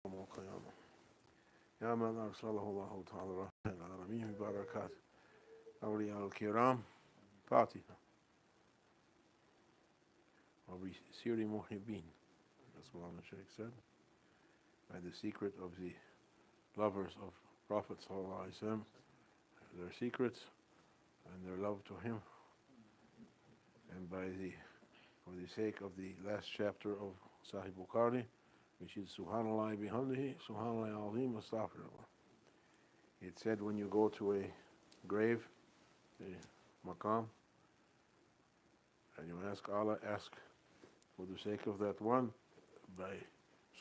يوم القيامة يا من أرسله الله تعالى رحمة العالمين ببركات أولياء الكرام فاتحة وبسير محبين. That's what the Shaykh said. By the secret of the lovers of Prophet ﷺ, their secrets and their love to him, and for the sake of the last chapter of Sahih Bukhari, which is Subhanallah bihamdihi, Subhanallah al-azim, astaghfirullah. It said when you go to a grave, a maqam, and you ask Allah, ask for the sake of that one by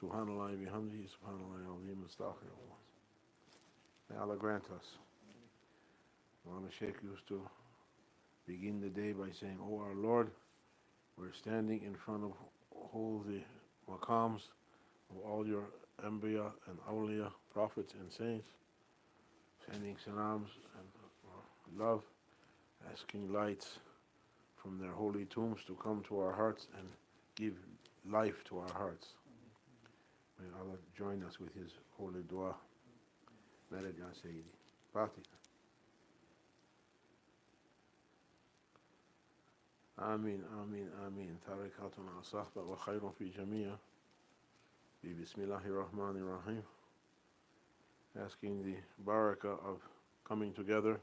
Subhanallah bihamdihi, Subhanallah al-azim, astaghfirullah. May Allah grant us. The Shaykh used to begin the day by saying, "Oh our Lord, we're standing in front of all the maqams of all your Anbiya and Awliya, prophets and saints, sending salams and love, asking lights from their holy tombs to come to our hearts and give life to our hearts. May Allah join us with His holy dua. Madad ya Sayyidi. Fatiha. آمين آمين آمين تاركاتنا صحبة وخير في جميع بسم الله الرحمن الرحيم. Asking the barakah of coming together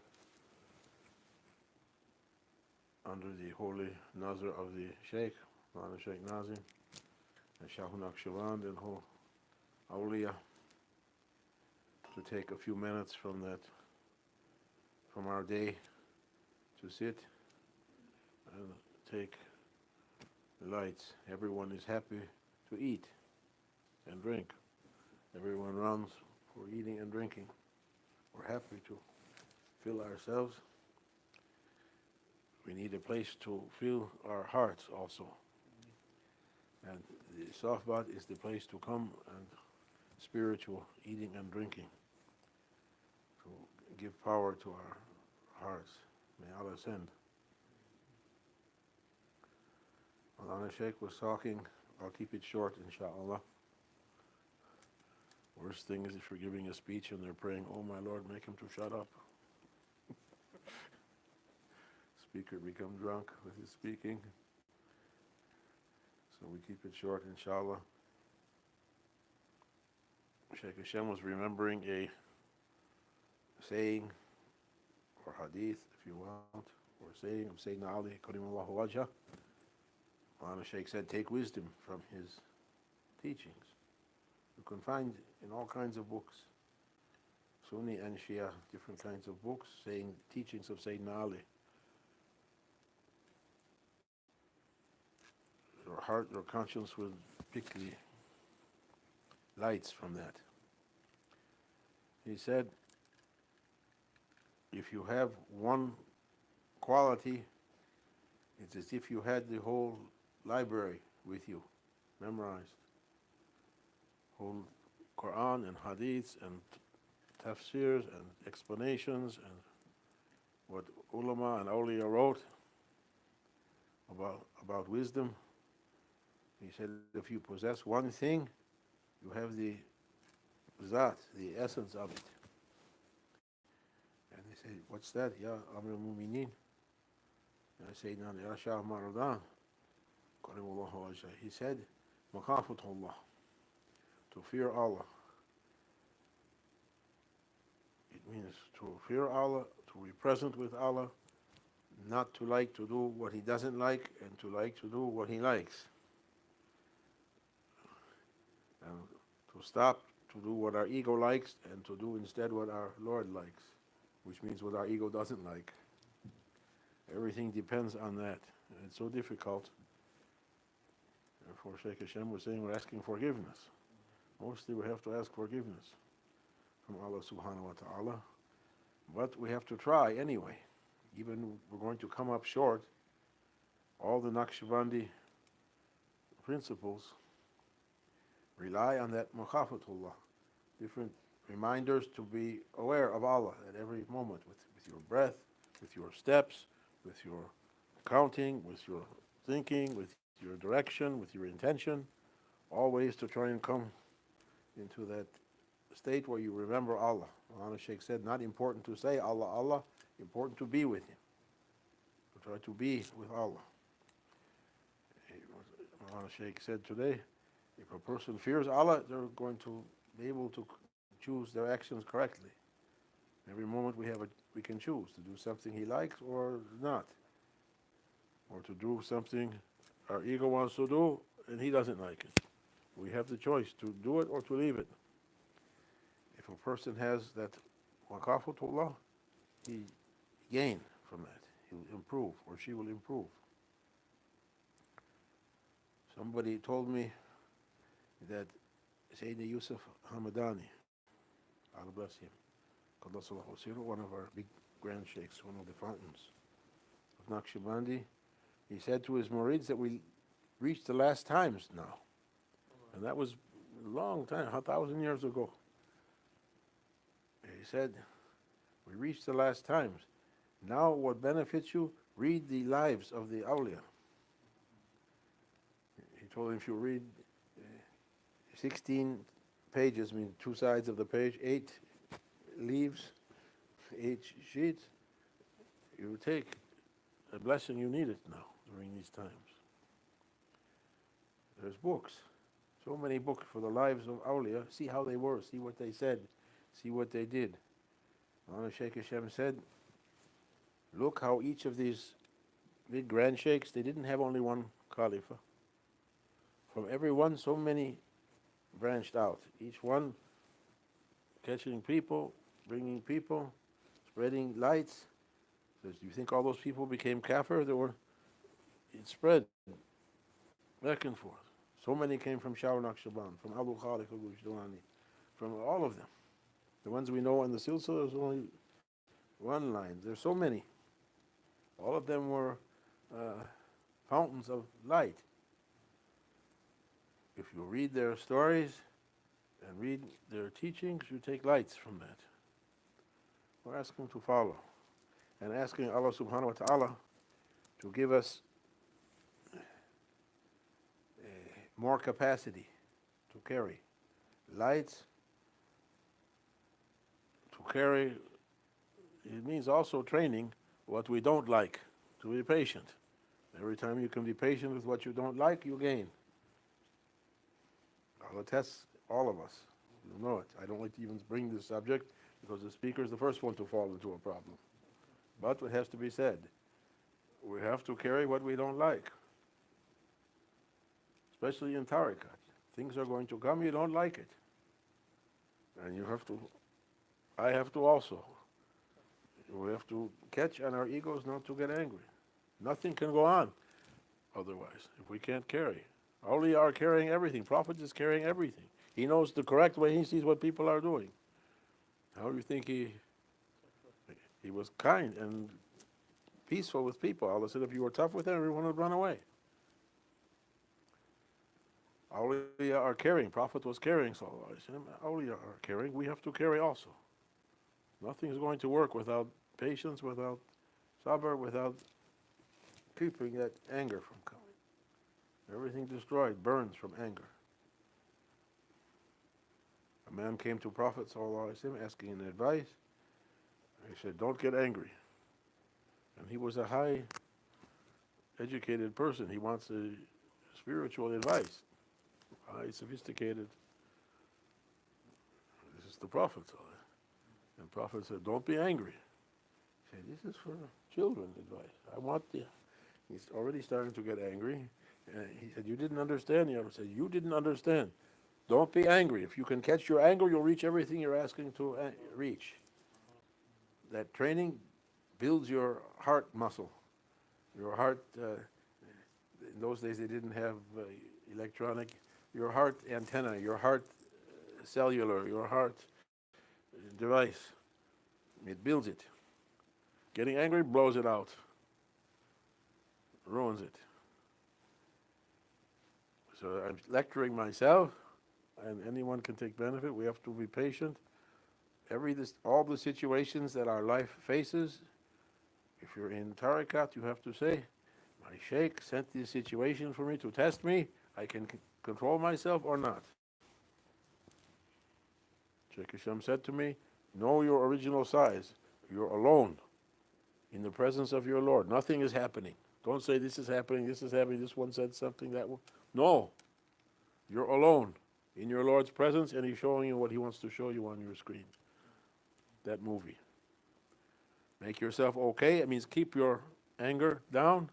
under the holy nazar of the Shaykh, Mawlana Shaykh Nazim, and Shahu Naqshband and whole awliya, to take a few minutes from our day to sit and take lights. Everyone is happy to eat and drink. Everyone runs for eating and drinking. We're happy to fill ourselves. We need a place to fill our hearts also. And the softbat is the place to come and spiritual eating and drinking, to give power to our hearts. May Allah send. Mawlana Shaykh was talking, I'll keep it short inshallah. Worst thing is if you're giving a speech and they're praying, "Oh my Lord, make him to shut up." Speaker become drunk with his speaking. So we keep it short inshallah. Shaykh Hashem was remembering a saying or hadith, if you want, or saying of Sayyidina Ali Karimallahu Wajhah. Mawlana Shaykh said, take wisdom from his teachings. You can find in all kinds of books, Sunni and Shia, different kinds of books saying teachings of Sayyidina Ali. Your heart, your conscience will pick the lights from that. He said, if you have one quality, it's as if you had the whole library with you, memorized. Whole Quran and hadiths and tafsirs and explanations and what ulama and awliya wrote about wisdom. He said, if you possess one thing, you have the zat, the essence of it. And he said, what's that? Ya Amir al-Mu'mineen. Ya Sayyidina Ya Shah Maradan. He said, Makhafatullah, to fear Allah. It means to fear Allah, to be present with Allah, not to like to do what He doesn't like, and to like to do what He likes. And to stop to do what our ego likes and to do instead what our Lord likes, which means what our ego doesn't like. Everything depends on that. And it's so difficult. Therefore, Shaykh Hashem was saying we're asking forgiveness. Mostly we have to ask forgiveness from Allah subhanahu wa ta'ala. But we have to try anyway. Even we're going to come up short. All the Naqshbandi principles rely on that mukhafatullah. Different reminders to be aware of Allah at every moment, with your breath, with your steps, with your counting, with your thinking, with your direction, with your intention. Always to try and come into that state where you remember Allah. Maulana Shaykh said, not important to say Allah, Allah, important to be with Him. To try to be with Allah. Maulana Shaykh said today, if a person fears Allah, they're going to be able to choose their actions correctly. Every moment we can choose to do something he likes or not, or to do something our ego wants to do and he doesn't like it. We have the choice to do it or to leave it. If a person has that waqafatullah, he gain from that. He'll improve, or she will improve. Somebody told me that Sayyidina Yusuf Hamadani, Allah bless him, one of our big grand sheikhs, one of the fountains of Naqshbandi, he said to his murids that we reached the last times now. And that was a long time, 1,000 years ago. He said, we reached the last times. Now what benefits you, read the lives of the awliya. He told him if you read 16 pages, mean two sides of the page, 8 leaves, 8 sheets, you take a blessing you need it now during these times. There's books, so many books for the lives of awliya. See how they were, see what they said, see what they did. Shaykh Hashem said, look how each of these big grand sheikhs, they didn't have only one Khalifa. From every one, so many branched out. Each one catching people, bringing people, spreading lights. So do you think all those people became kafir? It spread back and forth. So many came from Shah Naqshband, from Abu Khalik al-Gujdani, from all of them. The ones we know in the silsila, there's only one line. There's so many. All of them were fountains of light. If you read their stories and read their teachings, you take lights from that. We're asking to follow and asking Allah subhanahu wa ta'ala to give us more capacity to carry lights, to carry, it means also training what we don't like, to be patient. Every time you can be patient with what you don't like, you gain. Allah tests all of us. You know it. I don't like to even bring this subject because the speaker is the first one to fall into a problem. But it has to be said. We have to carry what we don't like. Especially in tariqat. Things are going to come, you don't like it. And you have to, I have to also. We have to catch on our egos not to get angry. Nothing can go on otherwise if we can't carry. Awliya are carrying everything. Prophet is carrying everything. He knows the correct way. He sees what people are doing. How do you think he was kind and peaceful with people? Allah said if you were tough with them, everyone would run away. Awliya are carrying. Prophet was carrying. Sallallahu Alaihi Wasallam. Awliya are carrying. We have to carry also. Nothing is going to work without patience, without sabr, without keeping that anger from coming. Everything destroyed, burns from anger. A man came to Prophet ﷺ asking an advice. He said, don't get angry. And he was a high educated person. He wants a spiritual advice. High sophisticated. This is the Prophet ﷺ. And Prophet said, don't be angry. He said, this is for children advice. He's already starting to get angry. He said, you didn't understand. The other said, you didn't understand. Don't be angry. If you can catch your anger, you'll reach everything you're asking to reach. That training builds your heart muscle. Your heart, in those days they didn't have electronic, your heart antenna, your heart cellular, your heart device. It builds it. Getting angry blows it out. Ruins it. So I'm lecturing myself, and anyone can take benefit. We have to be patient. All the situations that our life faces, if you're in tariqat, you have to say, my sheikh sent this situation for me to test me. I can control myself or not. Shaykh Hisham said to me, know your original size. You're alone in the presence of your Lord. Nothing is happening. Don't say this is happening, this one said something, that one. No. You're alone in your Lord's presence, and He's showing you what He wants to show you on your screen. That movie. Make yourself okay. It means keep your anger down.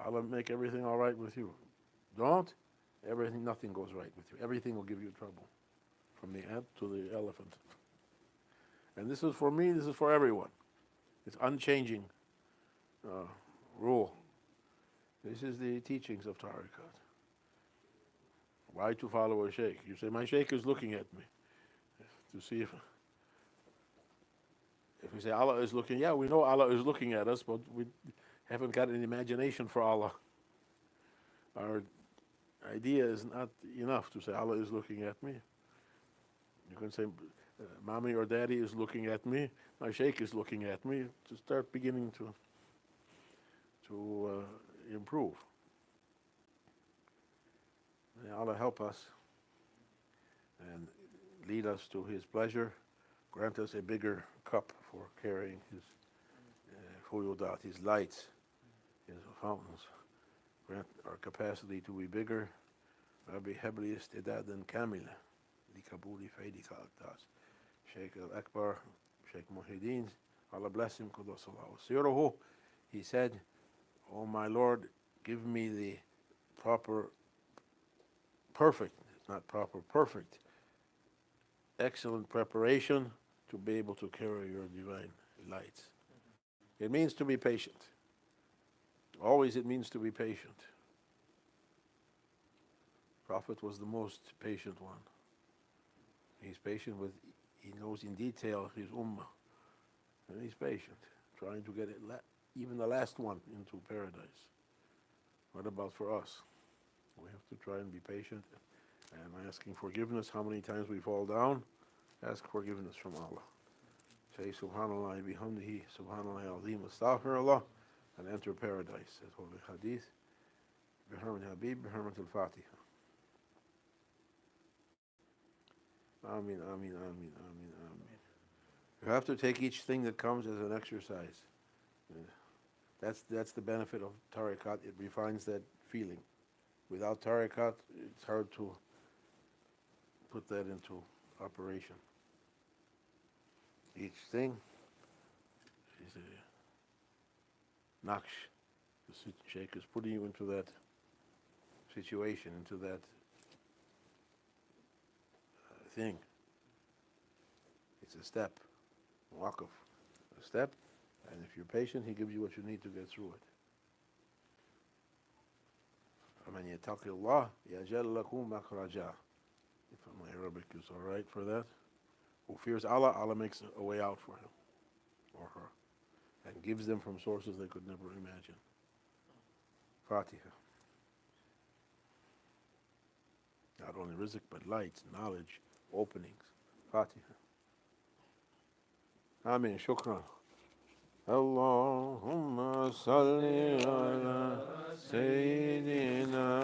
Allah make everything all right with you. Don't, nothing goes right with you. Everything will give you trouble. From the ant to the elephant. And this is for me, this is for everyone. It's unchanging rule. This is the teachings of Tariqat. Why to follow a sheikh? You say, my sheikh is looking at me. To see if we say Allah is looking, yeah, we know Allah is looking at us, but we haven't got an imagination for Allah. Our idea is not enough to say Allah is looking at me. You can say, mommy or daddy is looking at me, my sheikh is looking at me, to start beginning to improve. May Allah help us and lead us to His pleasure, grant us a bigger cup for carrying His fuyudat, His lights, His fountains. Grant our capacity to be bigger. Rabbi Hebli istidadan kamila likabuli faydika aktas. Shaykh al-Akbar, Shaykh Muhyiddin, Allah bless him, Qudasallahu siruhu. He said, oh my Lord, give me the perfect, excellent preparation to be able to carry your divine lights. It means to be patient. Always it means to be patient. Prophet was the most patient one. He's patient with, he knows in detail his ummah. And he's patient, trying to get it, even the last one into paradise. What about for us? We have to try and be patient and asking forgiveness. How many times we fall down? Ask forgiveness from Allah. Say Subhanallah bihamdihi, Subhanallah azim, astaghfirullah, and enter paradise, says Holy Hadith. Bihurmat Habib, Bihurmat al-Fatiha. Ameen, ameen, ameen, ameen, ameen. You have to take each thing that comes as an exercise. That's the benefit of tariqat. It refines that feeling. Without tariqat, it's hard to put that into operation. Each thing is a naqsh. The Shaykh is putting you into that situation, into that thing. It's a step, waqf, a step, and if you're patient, He gives you what you need to get through it. فَمَنْ يَتَقِ اللَّهِ يَجْعَلْ لَهُ مَخْرَجًا. If my Arabic is all right for that. Who fears Allah, Allah makes a way out for him or her and gives them from sources they could never imagine. Fatiha. Not only rizq, but lights, knowledge, openings. Fatiha. Ameen. Shukran. Allahumma salli ala Sayyidina